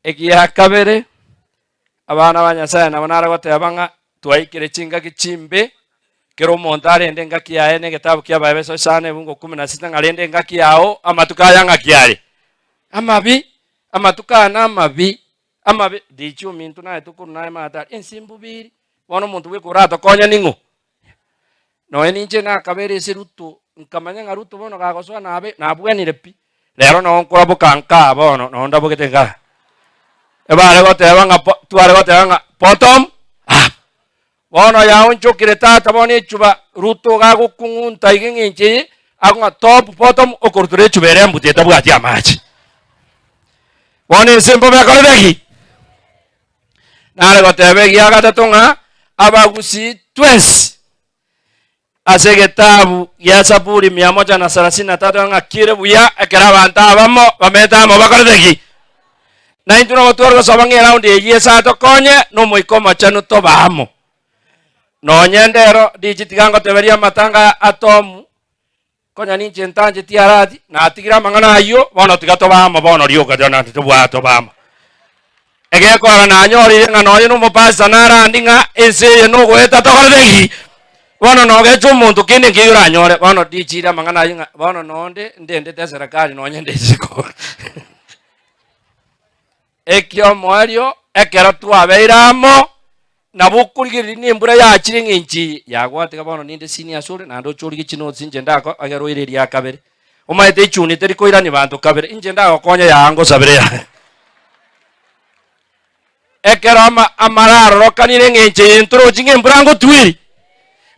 Egia kabere abana banyasaya nabonara gotebanga twaikire chingaki chimbe kero montare ende ngaki yae ne getabu kia babeso sane bungo 16 ngalende ngaki yao amatukaya ngakiare amabi amatukana amabi dichu mintu na etukuru na mata ensimbubiri wono muntu wekurato konya ningo no eninje na kabere siruto nkamanya ngaruto bono gagoswa nabe nabwenire pi lero no nkura bukanka bono no ndabugiteka ebare gotebanga tware gotebanga potom bono ya unchukire tata boni chuba ruto gagukungunta iginginchi agunga top potom okurture chubere mbuteta bwati amachi boni simbo bekoledeki nare gotebegi agatatunga abagusi twens ase getabu ya Zaburi 133 ngakire buya ekera banta abamo bametamo bakoledeki na intuno gotwarwa sobange round eyesa tokonye no moikoma chanu tobamo no nyendero digitigango teberia matanga atomu konya ninche ntanje tiaradi na atigira mangana ayo bono tigatobamo bono rioka jona tubwato bamo ege kora na nyori ngano yino mopasa nara ndinga ese no goeta tokoledeki bono no gecho muntu kine ngiura nyore bono dichira mangana yinga bono nonde ndende te serikali no nyende siko ekyo morio ekero twabeiramo nabukurigiri nimbura ya chiringinchi yagwateka bono ninde senior sure nando chorigi chino sinje ndako agero ireri ya kabere umaite chuni teri koirani bantu kabere inje ndako konya yango sabere ya ekero amararo kanire nginchi intro jinge mburango twiri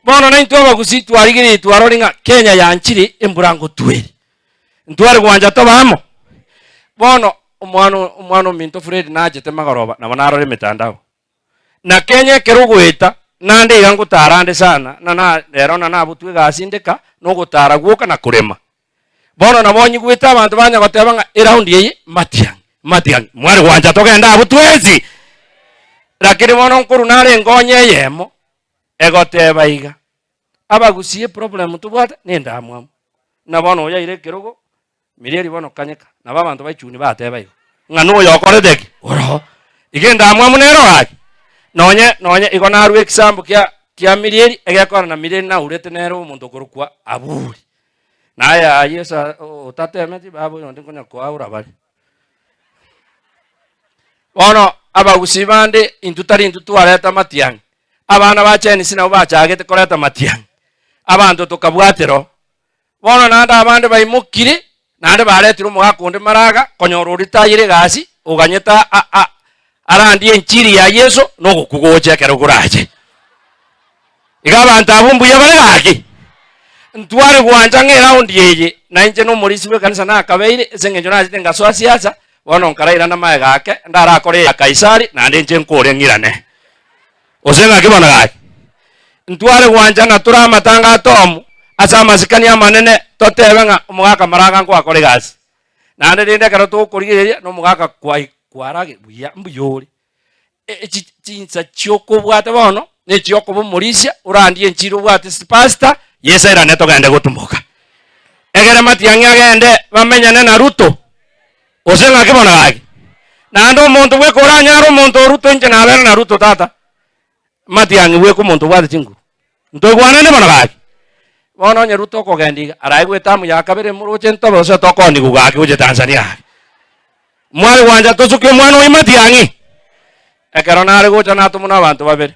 bono na into bagusi twarigiri twaroringa Kenya yanchiri emburango twiri ntware gwanja tobamo bono umwano minto Fred naje temagoroba na banarore mitandao na Kenya kerugwita nande igangu tarande sana na rero na nabutwe gasindeka no gutara guka na kurema bono nabonyi gwita abantu banya gotebanga around yeyi matiang mwari gwanja togenda abutwezi lakini bono nkuru nare ngonye yemo egoteba iga abagusie problem tubwata nenda amwam na bono yaire kerugo mireri bono kanyeka na babantu baichuni bateba igo ngano yokoredeki oro igenda amwam nero haki nonye igona aru example kia mireri egekora na mireri na urete nero umuntu kurukwa aburi naya yesa utatemeti babo yonde konya kwa urabari bono abagusi bande intutari intutwareta matiang abana bacheni sina bachagete koreta matiang abantu tukabwatero bono nanda abande baimukire nande baretiro mugakunde maraga konyoruri tayire gasi uganyeta arandi enchiri ya Yesu no kugoche kero kuraje igabanta abumbu yabaregaki ntware gwanja ngera undi yeye na inje no muri sibe kanisa na kabeire sengenjo na zitenga so siasa wono nkaraira na mae gake ndara kore ya Kaisari na ndenje nkore ngirane osenga kibona gaki ntware gwanja na tura matanga atomu asa masikani amanene totebenga umugaka maraga ngo akore gasi na ndende kero to kurigeria no mugaka kwarage buya mbuyori chinsa choko bwata bono ne choko bumurisia urandie nchiro bwate pastor yesa ira neto gande gutumbuka egere matiangi agende bamenyane na Ruto osenga kibona gaki na ndo muntu we koranya muntu Ruto nje na bera na Ruto tata matiangi we ko muntu bwate chingu ntogwana ne bona gaki bono nye Ruto ko gendiga araigwe tamu ya kabere muroche ntobo se tokoni gugaki uje Tanzania mwari wanja tosuke mwana imatiangi ekero nare gocha natumuna abantu babere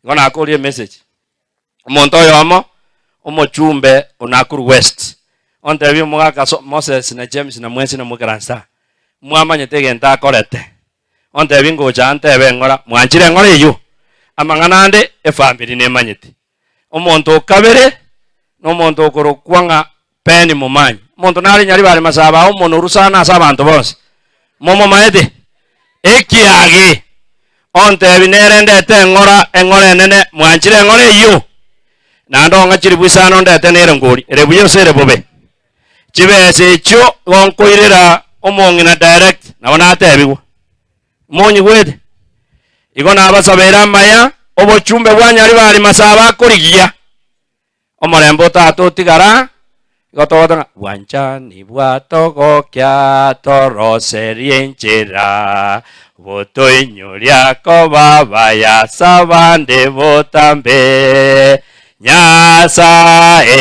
ngona akorie message umuntu yomo umuchumbe unakuru west ontebi mugaka Moses na James na Mwensi na Mukaransa mwamanye tegenta akorete ontebi ngocha antebe ngora mwanchire ngora iyo amanganande efamily nemanyete umuntu kabere no muntu okorokwanga peni mumanyi umuntu nari nyari bari masaba umuntu rusana asabantu bose momo maede ekiage onte binerende te ngora enene mwanchire ngore iyo nando ngachiri busano ndete nere ngori rebuyo sere bobe chibese cho gonkoirera omongina direct nabona atebiwo monyi gwede igona abasabera maya obochumbe bwanyari bari masaba kurigia omorembo tato tigara Gotoga wanchani bwatogo kya toroserienchera. Voto inyuria kobaba ya sabande votambe. Nyasae.